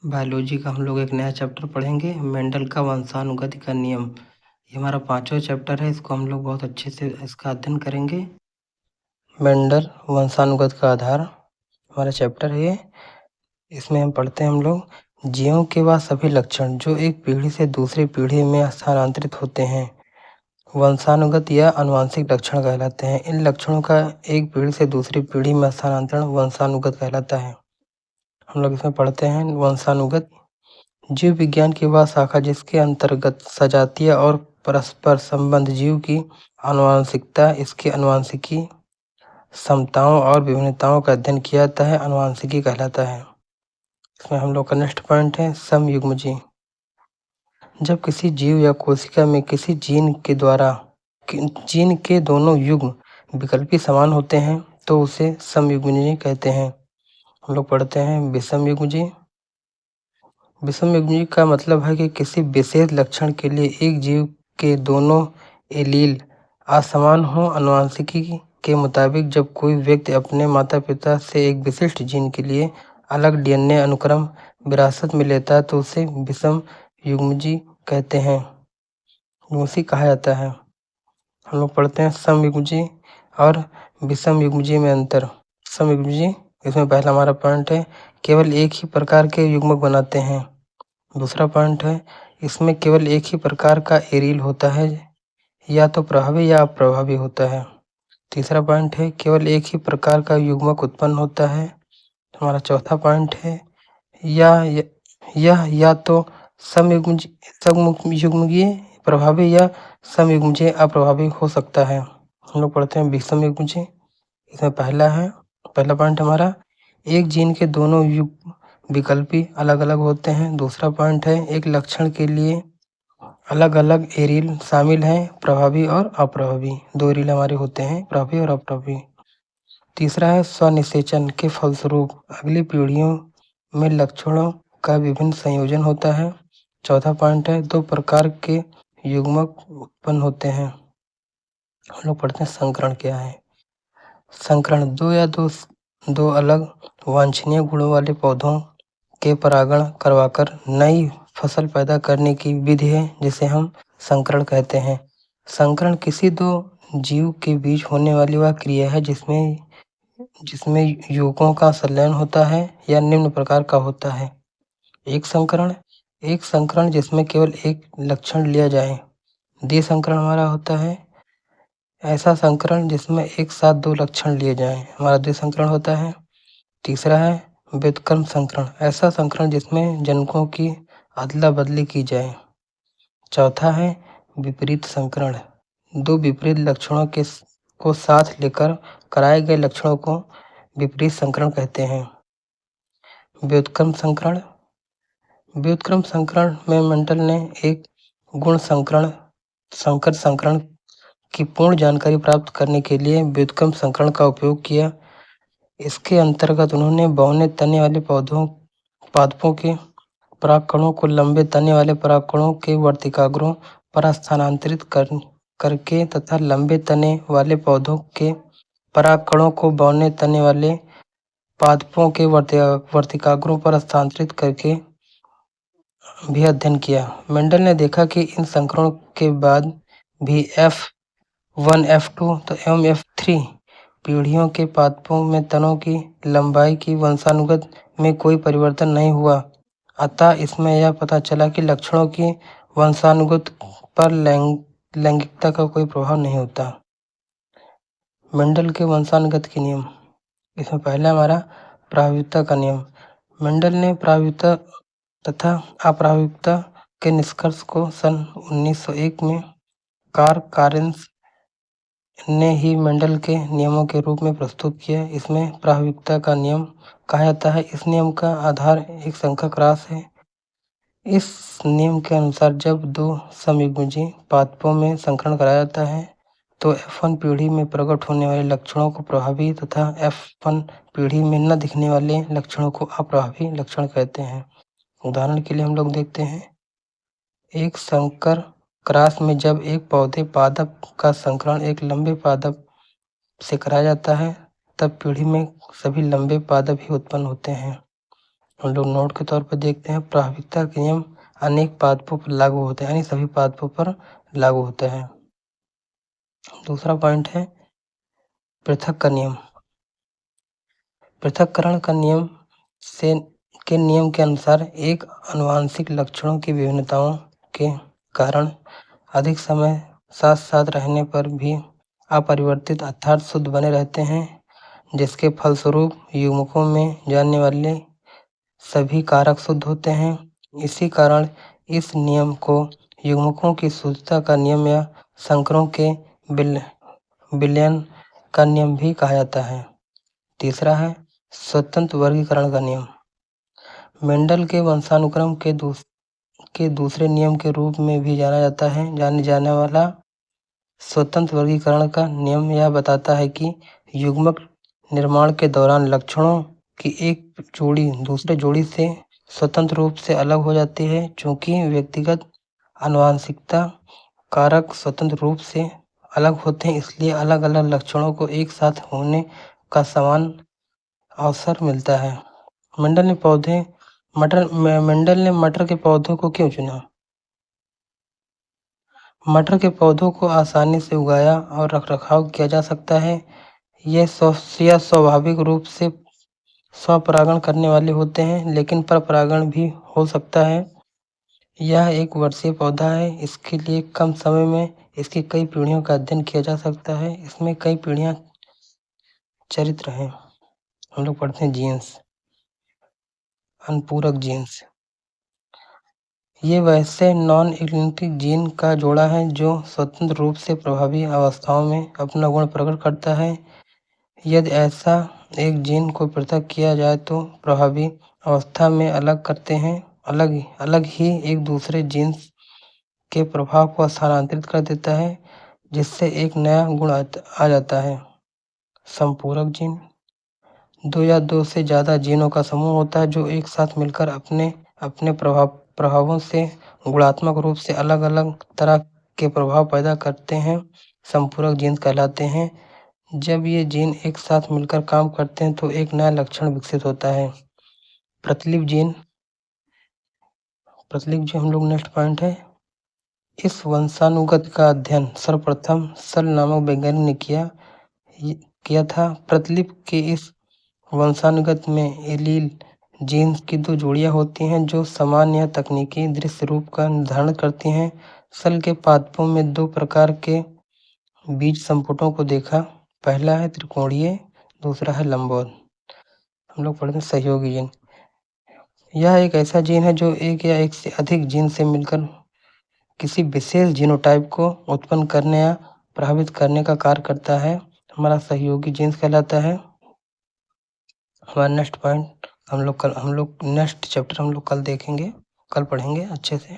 Biology का हम लोग एक नया चैप्टर पढ़ेंगे, मेंडल का वंशानुगति का नियम। ये हमारा 5वां चैप्टर है, इसको हम लोग बहुत अच्छे से इसका अध्ययन करेंगे। मेंडल वंशानुगत का आधार हमारा चैप्टर है ये। इसमें हम पढ़ते हैं हम लोग जीवों के वह सभी लक्षण जो एक पीढ़ी से दूसरी पीढ़ी में स्थानांतरित होते हैं वंशानुगत या आनुवंशिक लक्षण कहलाते हैं। इन लक्षणों का एक पीढ़ी से दूसरी पीढ़ी में स्थानांतरण वंशानुगत कहलाता है। हम लोग इसमें पढ़ते हैं वंशानुगत जीव विज्ञान की वह शाखा जिसके अंतर्गत सजातीय और परस्पर संबंध जीव की आनुवंशिकता, इसकी आनुवंशिकी समताओं और विभिन्नताओं का अध्ययन किया जाता है, आनुवंशिकी कहलाता है। इसमें हम लोग का नेक्स्ट पॉइंट है समयुग्मजीव। जब किसी जीव या कोशिका में किसी जीन के दोनों युग्म विकल्पी समान होते हैं तो उसे समयुग्मजीव कहते हैं। हम लोग पढ़ते हैं विषमयुग्मजीव। विषमयुग्मजीव का मतलब है कि किसी विशेष लक्षण के लिए एक जीव के दोनों एलील असमान हों। आनुवंशिकी के मुताबिक जब कोई व्यक्ति अपने माता पिता से एक विशिष्ट जीन के लिए अलग डीएनए अनुक्रम विरासत में लेता है तो उसे विषम युग्मजीव कहते हैं, उसी कहा जाता है। हम लोग पढ़ते हैं समयुग्मजीव और विषम युग्मजीव में अंतर। समयुग्मजीव, इसमें पहला हमारा पॉइंट है केवल एक ही प्रकार के युग्मक बनाते हैं। दूसरा पॉइंट है इसमें केवल एक ही प्रकार का एलील होता है, या तो प्रभावी या अप्रभावी होता है। तीसरा पॉइंट है केवल एक ही प्रकार का युग्मक उत्पन्न होता है। हमारा चौथा पॉइंट है यह या तो समयुग्मजीय प्रभावी या समयुग्मजीय अप्रभावी हो सकता है। हम लोग पढ़ते हैं विषमयुग्मजीय। इसमें पहला पॉइंट हमारा एक जीन के दोनों युग्म विकल्पी अलग अलग होते हैं। दूसरा पॉइंट है एक लक्षण के लिए अलग अलग एलील शामिल हैं, प्रभावी और अप्रभावी। दो एलील हमारे होते हैं, प्रभावी और अप्रभावी। तीसरा है स्वनिषेचन के फलस्वरूप अगली पीढ़ियों में लक्षणों का विभिन्न संयोजन होता है। चौथा पॉइंट है दो प्रकार के युग्मक उत्पन्न होते हैं। हम लोग पढ़ते हैं संकरण क्या है। संकरण दो अलग वांछनीय गुणों वाले पौधों के परागण करवाकर नई फसल पैदा करने की विधि है जिसे हम संकरण कहते हैं। संकरण किसी दो जीव के बीच होने वाली वह क्रिया है जिसमें युग्मों का संलयन होता है या निम्न प्रकार का होता है। एक संकरण जिसमें केवल एक लक्षण लिया जाए। द्विसंकरण हमारा होता है ऐसा संकरण जिसमें एक साथ दो लक्षण लिए जाएं, हमारा द्विसंकरण होता है। तीसरा है व्युत्क्रम संकरण, ऐसा संकरण जिसमें जनकों की अदला बदली की जाए। चौथा है विपरीत संकरण, दो विपरीत लक्षणों को साथ लेकर कराए गए लक्षणों को विपरीत संकरण कहते हैं। व्युत्क्रम संकरण में मेंडल ने एक गुण संकर संकरण की पूर्ण जानकारी प्राप्त करने के लिए व्युत्क्रम संकरण का उपयोग किया। इसके अंतर्गत उन्होंने बौने तने वाले पादपों के परागकणों को लंबे तने वाले परागकणों के वर्तिकाग्रों पर स्थानांतरित करके तथा लंबे तने वाले पौधों के परागकणों को बौने तने वाले पादपों के वर्तिकाग्रों पर स्थानांतरित करके भी अध्ययन किया। मेंडल ने देखा कि इन संकरणों के बाद भी F1, F2 एवं F3 पीढ़ियों के पादपों में तनों की लंबाई की वंशानुगत में कोई परिवर्तन नहीं हुआ। अतः इसमें यह पता चला कि लक्षणों की वंशानुगत पर लैंगिकता का कोई प्रभाव नहीं होता। मेंडल के वंशानुगत के नियम। इसमें पहला हमारा प्रभाविता का नियम। मेंडल ने प्रभाविता तथा अप्रभाविता के निष्कर्ष को सन 1901 में कार्ल कॉरेंस ने ही मेंडल के नियमों के रूप में प्रस्तुत किया। इसमें प्रभाविता का नियम कहा जाता है। इस नियम का आधार एक संख्यक रास है। इस नियम के अनुसार जब दो समयुग्मजीय पादपों में संकरण कराया जाता है तो F1 पीढ़ी में प्रकट होने वाले लक्षणों को प्रभावी तथा F1 पीढ़ी में न दिखने वाले लक्षणों को अप्रभावी लक्षण कहते हैं। उदाहरण के लिए हम लोग देखते हैं एक संकर क्रॉस में जब एक पौधे पादप का संकरण एक लंबे पादप से कराया जाता है तब पीढ़ी में सभी लंबे पादप ही उत्पन्न होते हैं। हम लोग नोट के तौर पर देखते हैं, प्रभाविकता के नियम अनेक पादपों पर लागू होते हैं, यानी सभी पादपों पर लागू होते हैं। दूसरा पॉइंट है पृथक का नियम। पृथक्करण का नियम के नियम के अनुसार एक आनुवंशिक लक्षणों की विभिन्नताओं के कारण अधिक समय साथ साथ रहने पर भी अपरिवर्तित अर्थात शुद्ध बने रहते हैं, जिसके फलस्वरूप युग्मकों में जानने वाले सभी कारक शुद्ध होते हैं। इसी कारण इस नियम को युग्मकों की शुद्धता का नियम या संकरों के विलयन का नियम भी कहा जाता है। तीसरा है स्वतंत्र वर्गीकरण का नियम। मेंडल के वंशानुक्रम के दूसरे नियम के रूप में भी जाने जाने वाला स्वतंत्र वर्गीकरण का नियम यह बताता है कि युग्मक निर्माण के दौरान लक्षणों की एक जोड़ी दूसरे जोड़ी से स्वतंत्र रूप से अलग हो जाती है। चूंकि व्यक्तिगत आनुवंशिकता कारक स्वतंत्र रूप से अलग होते हैं, इसलिए अलग अलग लक्षणों को एक साथ होने का समान अवसर मिलता है। मेंडल ने मटर के पौधों को क्यों चुना? मटर के पौधों को आसानी से उगाया और रखरखाव किया जा सकता है। ये स्वाभाविक रूप से स्वपरागण करने वाले होते हैं, लेकिन परपरागण भी हो सकता है। यह एक वर्षीय पौधा है, इसके लिए कम समय में इसकी कई पीढ़ियों का अध्ययन किया जा सकता है। इसमें कई पीढ़ियां चरित्र हैं। हम लोग पढ़ते हैं जीन्स, अनुपूरक जीन्स। ये वैसे नॉन इक्लिनेटिक जीन का जोड़ा है जो स्वतंत्र रूप से प्रभावी अवस्थाओं में अपना गुण प्रकट करता है। यदि ऐसा एक जीन को पृथक किया जाए तो प्रभावी अवस्था में अलग ही एक दूसरे जीन के प्रभाव को स्थानांतरित कर देता है, जिससे एक नया गुण आ जाता है। संपूरक जीन दो या दो से ज्यादा जीनों का समूह होता है जो एक साथ मिलकर अपने अपने प्रभावों से गुणात्मक रूप से अलग अलग तरह के प्रभाव पैदा करते हैं, संपूरक जीन कहलाते हैं। जब ये जीन एक साथ मिलकर काम करते हैं तो एक नया लक्षण विकसित होता है। प्रतिलिपि जीन हम लोग नेक्स्ट पॉइंट है। इस वंशानुगत का अध्ययन सर्वप्रथम सल नामक वैज्ञानिक ने किया था। प्रतिलिपि के इस वंशानुगत में एलील जीन्स की दो जोड़ियां होती हैं जो समान या तकनीकी दृश्य रूप का निर्धारण करती हैं। सल के पादपों में दो प्रकार के बीज संपुटों को देखा। पहला है त्रिकोणीय, दूसरा है लंबवत। हम लोग पढ़ते हैं सहयोगी जीन। यह एक ऐसा जीन है जो एक या एक से अधिक जीन से मिलकर किसी विशेष जीनोटाइप को उत्पन्न करने या प्रभावित करने का कार्य करता है। हमारा सहयोगी जीन्स कहलाता है। हमारा नेक्स्ट पॉइंट हम लोग नेक्स्ट चैप्टर हम लोग कल देखेंगे, कल पढ़ेंगे अच्छे से।